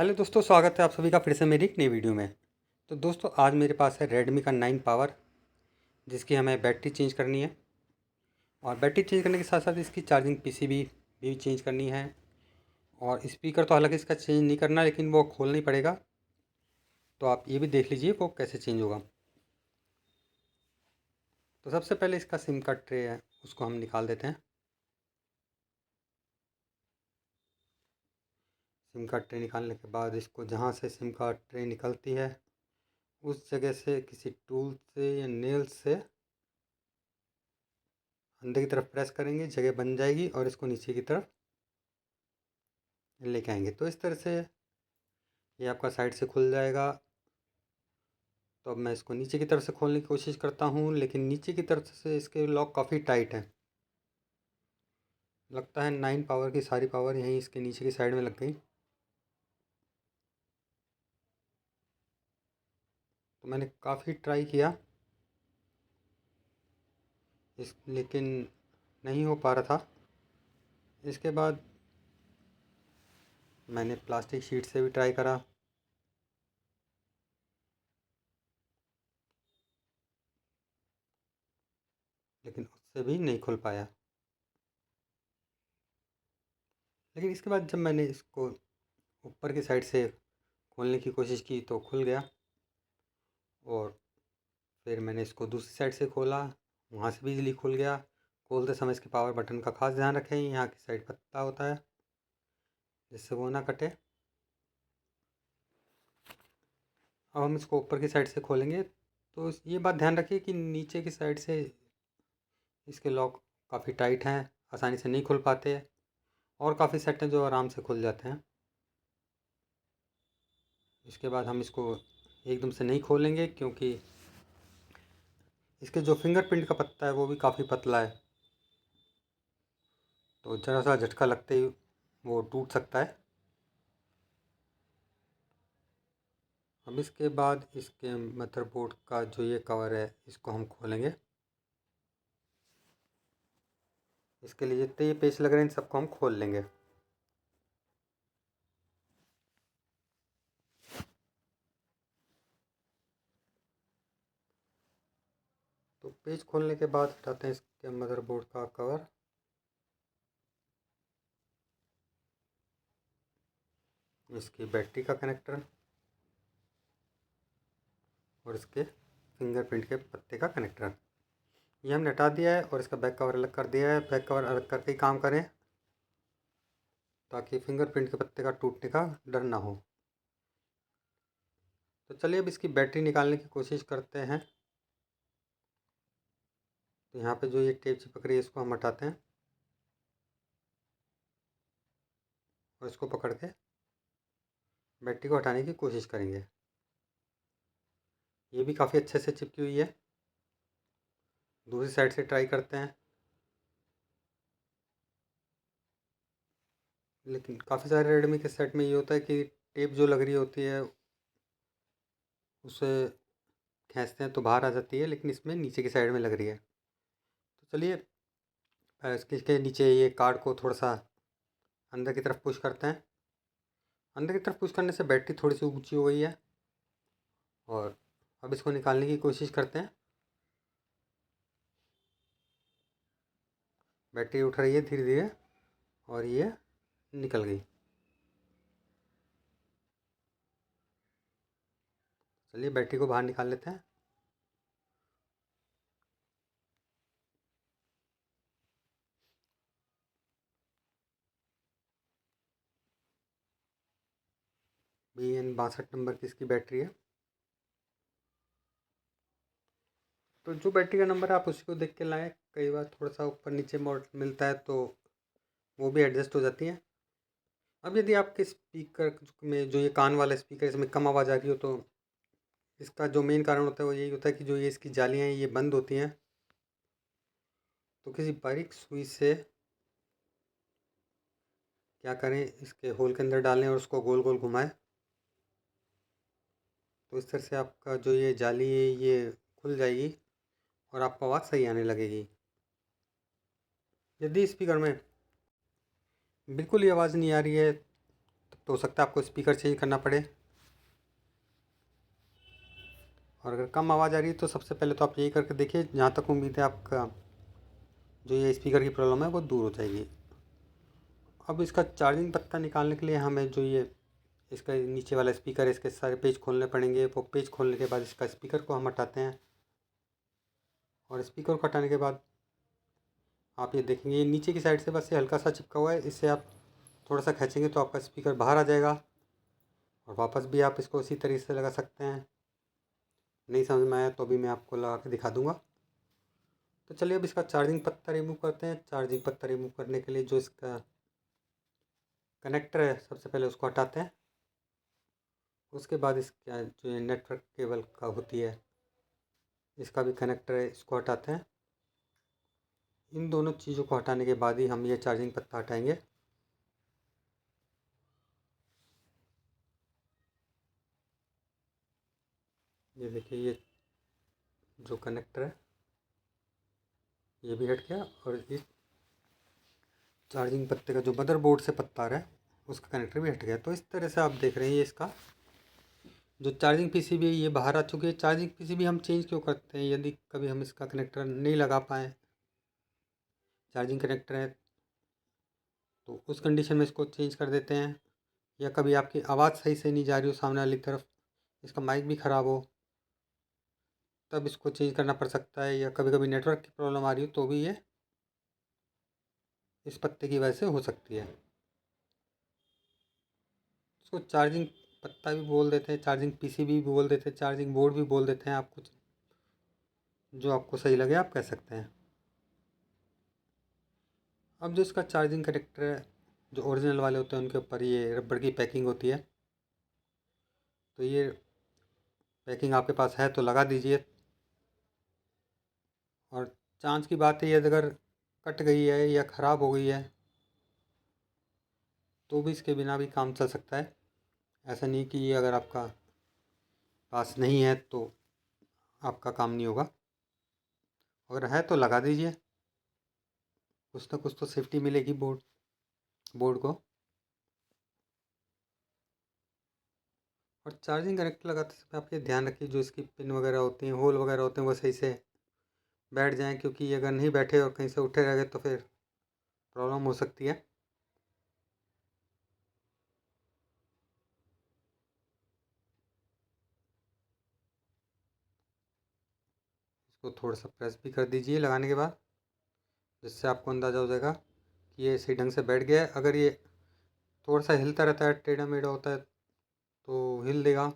Hello दोस्तों, स्वागत है आप सभी का फिर से मेरी एक नई वीडियो में। तो दोस्तों, आज मेरे पास है रेडमी का 9 पावर, जिसकी हमें बैटरी चेंज करनी है। और बैटरी चेंज करने के साथ साथ इसकी चार्जिंग पीसीबी भी चेंज करनी है। और स्पीकर तो हालांकि इसका चेंज नहीं करना, लेकिन वो खोलना ही पड़ेगा। तो आप ये भी देख लीजिए वो कैसे चेंज होगा। तो सबसे पहले इसका सिम का ट्रे है, उसको हम निकाल देते हैं। सिम का ट्रे निकालने के बाद इसको जहाँ से सिम का ट्रे निकलती है उस जगह से किसी टूल से या नेल से अंदर की तरफ प्रेस करेंगे, जगह बन जाएगी और इसको नीचे की तरफ लेके आएंगे। तो इस तरह से ये आपका साइड से खुल जाएगा। तो अब मैं इसको नीचे की तरफ से खोलने की कोशिश करता हूँ, लेकिन नीचे की तरफ से इसके लॉक काफ़ी टाइट है। लगता है 9 पावर की सारी पावर यहीं इसके नीचे की साइड में लग गई। तो मैंने काफ़ी ट्राई किया लेकिन नहीं हो पा रहा था। इसके बाद मैंने प्लास्टिक शीट से भी ट्राई करा, लेकिन उससे भी नहीं खुल पाया। लेकिन इसके बाद जब मैंने इसको ऊपर की साइड से खोलने की कोशिश की तो खुल गया। और फिर मैंने इसको दूसरी साइड से खोला, वहाँ से भी इजीली खुल गया। खोलते समय इसके पावर बटन का खास ध्यान रखें, यहाँ की साइड पत्ता होता है जिससे वो ना कटे। अब हम इसको ऊपर की साइड से खोलेंगे तो ये बात ध्यान रखिए कि नीचे की साइड से इसके लॉक काफ़ी टाइट हैं, आसानी से नहीं खुल पाते। और काफ़ी सेट हैं जो आराम से खुल जाते हैं। इसके बाद हम इसको एकदम से नहीं खोलेंगे, क्योंकि इसके जो फिंगरप्रिंट का पत्ता है वो भी काफ़ी पतला है। तो ज़रा सा झटका लगते ही वो टूट सकता है। अब इसके बाद इसके मदरबोर्ड का जो ये कवर है इसको हम खोलेंगे। इसके लिए जितने ये पेच लग रहे हैं इन सबको हम खोल लेंगे। तो पेज खोलने के बाद हटाते हैं इसके मदरबोर्ड का कवर। इसकी बैटरी का कनेक्टर और इसके फिंगरप्रिंट के पत्ते का कनेक्टर ये हमने हटा दिया है। और इसका बैक कवर अलग कर दिया है। बैक कवर अलग करके ही काम करें, ताकि फिंगरप्रिंट के पत्ते का टूटने का डर ना हो। तो चलिए अब इसकी बैटरी निकालने की कोशिश करते हैं। तो यहाँ पे जो ये टेप चिपक रही है इसको हम हटाते हैं और इसको पकड़ के बैटरी को हटाने की कोशिश करेंगे। ये भी काफ़ी अच्छे से चिपकी हुई है। दूसरी साइड से ट्राई करते हैं, लेकिन काफ़ी सारे रेडमी के सेट में ये होता है कि टेप जो लग रही होती है उसे खींचते हैं तो बाहर आ जाती है, लेकिन इसमें नीचे की साइड में लग रही है। तो चलिए इसके नीचे ये कार्ड को थोड़ा सा अंदर की तरफ पुश करते हैं। अंदर की तरफ पुश करने से बैटरी थोड़ी सी ऊंची हो गई है। और अब इसको निकालने की कोशिश करते हैं। बैटरी उठ रही है धीरे धीरे और ये निकल गई। चलिए बैटरी को बाहर निकाल लेते हैं। BN62 नंबर की इसकी बैटरी है। तो जो बैटरी का नंबर है आप उसी को देख के लाएँ। कई बार थोड़ा सा ऊपर नीचे मॉडल मिलता है तो वो भी एडजस्ट हो जाती हैं। अब यदि आपके स्पीकर में जो ये कान वाला स्पीकर इसमें कम आवाज़ आ रही हो तो इसका जो मेन कारण होता है वो यही होता है कि जो ये इसकी जालियाँ हैं ये बंद होती हैं। तो किसी बारीक सुई से क्या करें, इसके होल के अंदर डालें और उसको गोल गोल घुमाएं। तो इस तरह से आपका जो ये जाली है ये खुल जाएगी और आपको आवाज़ सही आने लगेगी। यदि स्पीकर में बिल्कुल ही आवाज़ नहीं आ रही है तो हो सकता है आपको स्पीकर चेंज करना पड़े। और अगर कम आवाज़ आ रही है तो सबसे पहले तो आप यही करके देखिए, जहाँ तक उम्मीद है आपका जो ये स्पीकर की प्रॉब्लम है वो दूर हो जाएगी। अब इसका चार्जिंग पत्ता निकालने के लिए हमें जो ये इसका नीचे वाला स्पीकर है, इसके सारे पेज खोलने पड़ेंगे। वो पेज खोलने के बाद इसका स्पीकर को हम हटाते हैं, और स्पीकर को हटाने के बाद आप ये देखेंगे ये नीचे की साइड से बस ये हल्का सा चिपका हुआ है। इससे आप थोड़ा सा खींचेंगे तो आपका स्पीकर बाहर आ जाएगा, और वापस भी आप इसको उसी तरीके से लगा सकते हैं। नहीं समझ में आया तो भी मैं आपको लगा के दिखा दूंगा। तो चलिए अब इसका चार्जिंग पत्ता रिमूव करते हैं। चार्जिंग पत्ता रिमूव करने के लिए जो इसका कनेक्टर है सबसे पहले उसको हटाते हैं। उसके बाद इसका जो नेटवर्क केबल का होती है इसका भी कनेक्टर है, इसको हटाते हैं। इन दोनों चीज़ों को हटाने के बाद ही हम ये चार्जिंग पत्ता हटाएंगे। ये देखिए ये जो कनेक्टर है ये भी हट गया, और इस चार्जिंग पत्ते का जो मदरबोर्ड से पत्ता आ रहा है उसका कनेक्टर भी हट गया। तो इस तरह से आप देख रहे हैं ये इसका जो चार्जिंग पीसीबी है ये बाहर आ चुकी है। चार्जिंग पीसीबी हम चेंज क्यों करते हैं? यदि कभी हम इसका कनेक्टर नहीं लगा पाएँ, चार्जिंग कनेक्टर है, तो उस कंडीशन में इसको चेंज कर देते हैं। या कभी आपकी आवाज़ सही से नहीं जा रही हो सामने वाली तरफ, इसका माइक भी ख़राब हो, तब इसको चेंज करना पड़ सकता है। या कभी कभी नेटवर्क की प्रॉब्लम आ रही हो तो भी ये इस पत्ते की वजह से हो सकती है। इसको चार्जिंग पत्ता भी बोल देते हैं, चार्जिंग पीसीबी भी बोल देते हैं, चार्जिंग बोर्ड भी बोल देते हैं। आप कुछ जो आपको सही लगे आप कह सकते हैं। अब जो इसका चार्जिंग कनेक्टर है, जो ओरिजिनल वाले होते हैं उनके ऊपर ये रबड़ की पैकिंग होती है, तो ये पैकिंग आपके पास है तो लगा दीजिए। और चांस की बात है ये अगर कट गई है या ख़राब हो गई है तो भी इसके बिना भी काम चल सकता है। ऐसा नहीं कि ये अगर आपका पास नहीं है तो आपका काम नहीं होगा। अगर है तो लगा दीजिए, कुछ ना कुछ तो सेफ्टी मिलेगी बोर्ड को। और चार्जिंग कनेक्टर लगाते समय आप ये ध्यान रखिए जो इसकी पिन वगैरह होती हैं, होल वगैरह होते हैं, वो सही से बैठ जाएं, क्योंकि ये अगर नहीं बैठे और कहीं से उठे रह गए तो फिर प्रॉब्लम हो सकती है। इसको थोड़ा सा प्रेस भी कर दीजिए लगाने के बाद, जिससे आपको अंदाज़ा हो जाएगा कि ये सही ढंग से बैठ गया है। अगर ये थोड़ा सा हिलता रहता है, टेढ़ा मेढ़ा होता है, तो हिल देगा,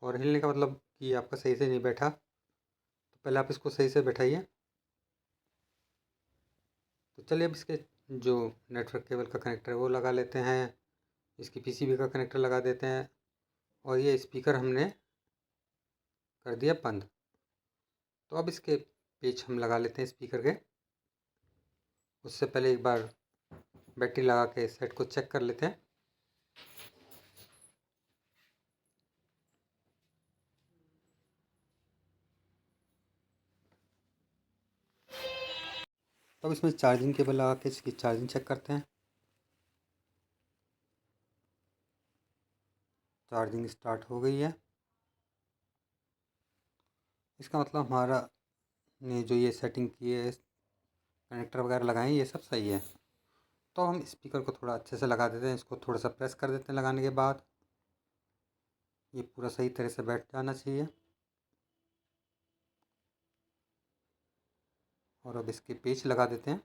और हिलने का मतलब कि आपका सही से नहीं बैठा। तो पहले आप इसको सही से बैठाइए। तो चलिए अब इसके जो नेटवर्क केबल का कनेक्टर है वो लगा लेते हैं, इसकी पीसीबी का कनेक्टर लगा देते हैं, और ये स्पीकर हमने कर दिया बंद। तो अब इसके पेच हम लगा लेते हैं स्पीकर के। उससे पहले एक बार बैटरी लगा के सेट को चेक कर लेते हैं। अब इसमें चार्जिंग केबल लगा के इसकी चार्जिंग चेक करते हैं। चार्जिंग स्टार्ट हो गई है। इसका मतलब हमारा ने जो ये सेटिंग की है, कनेक्टर वगैरह लगाए ये सब सही है। तो हम स्पीकर को थोड़ा अच्छे से लगा देते हैं, इसको थोड़ा सा प्रेस कर देते हैं लगाने के बाद। ये पूरा सही तरह से बैठ जाना चाहिए। और अब इसके पेच लगा देते हैं।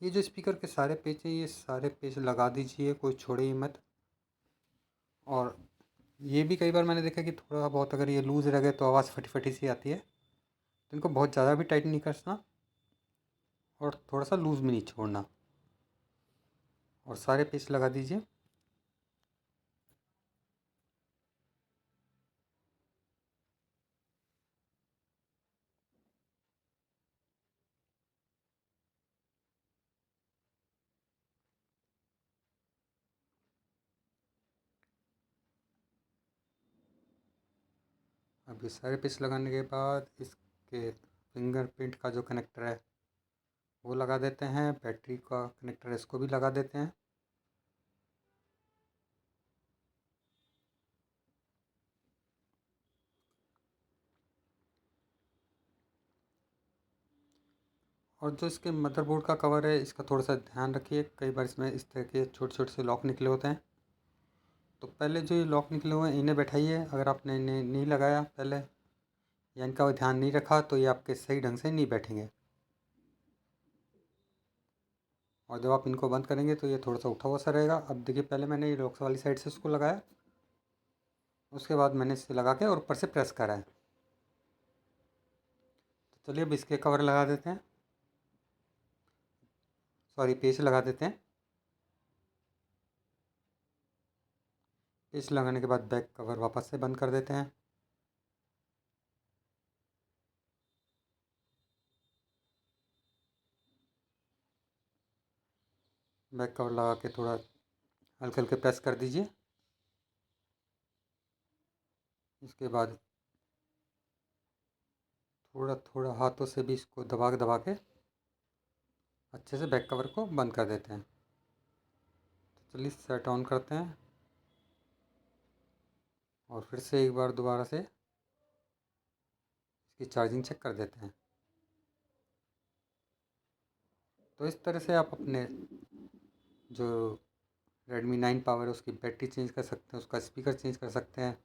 ये जो स्पीकर के सारे पेच हैं ये सारे पेच लगा दीजिए, कोई छोड़े ही मत। और ये भी कई बार मैंने देखा कि थोड़ा बहुत अगर ये लूज़ रह गए तो आवाज़ फटी फटी सी आती है। तो इनको बहुत ज़्यादा भी टाइट नहीं करना, और थोड़ा सा लूज़ भी नहीं छोड़ना, और सारे पेच लगा दीजिए। अब ये सारे पेच लगाने के बाद इसके फिंगरप्रिंट का जो कनेक्टर है वो लगा देते हैं। बैटरी का कनेक्टर इसको भी लगा देते हैं। और जो इसके मदरबोर्ड का कवर है, इसका थोड़ा सा ध्यान रखिए, कई बार इसमें इस तरह के छोटे छोटे से लॉक निकले होते हैं। तो पहले जो ये लॉक निकले हुए हैं इन्हें बैठाइए। अगर आपने इन्हें नहीं लगाया पहले या इनका ध्यान नहीं रखा तो ये आपके सही ढंग से नहीं बैठेंगे। और जब आप इनको बंद करेंगे तो ये थोड़ा सा उठा हुआ सा रहेगा। अब देखिए, पहले मैंने ये लॉक वाली साइड से इसको लगाया, उसके बाद मैंने इसे लगा के और ऊपर से प्रेस करा है। तो चलिए अब इसके कवर लगा देते हैं, सॉरी पेस्ट लगा देते हैं। पेस्ट लगाने के बाद बैक कवर वापस से बंद कर देते हैं। बैक कवर लगा के थोड़ा हल्के हल्के प्रेस कर दीजिए। इसके बाद थोड़ा थोड़ा हाथों से भी इसको दबा के अच्छे से बैक कवर को बंद कर देते हैं। तो चलिए सेट ऑन करते हैं और फिर से एक बार दोबारा से इसकी चार्जिंग चेक कर देते हैं। तो इस तरह से आप अपने जो Redmi 9 पावर है उसकी बैटरी चेंज कर सकते हैं, उसका स्पीकर चेंज कर सकते हैं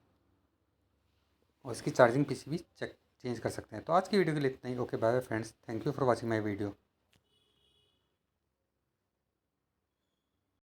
और इसकी चार्जिंग पीसी भी चेंज कर सकते हैं। तो आज की वीडियो के लिए इतना ही। Okay bye friends, thank you for watching my video.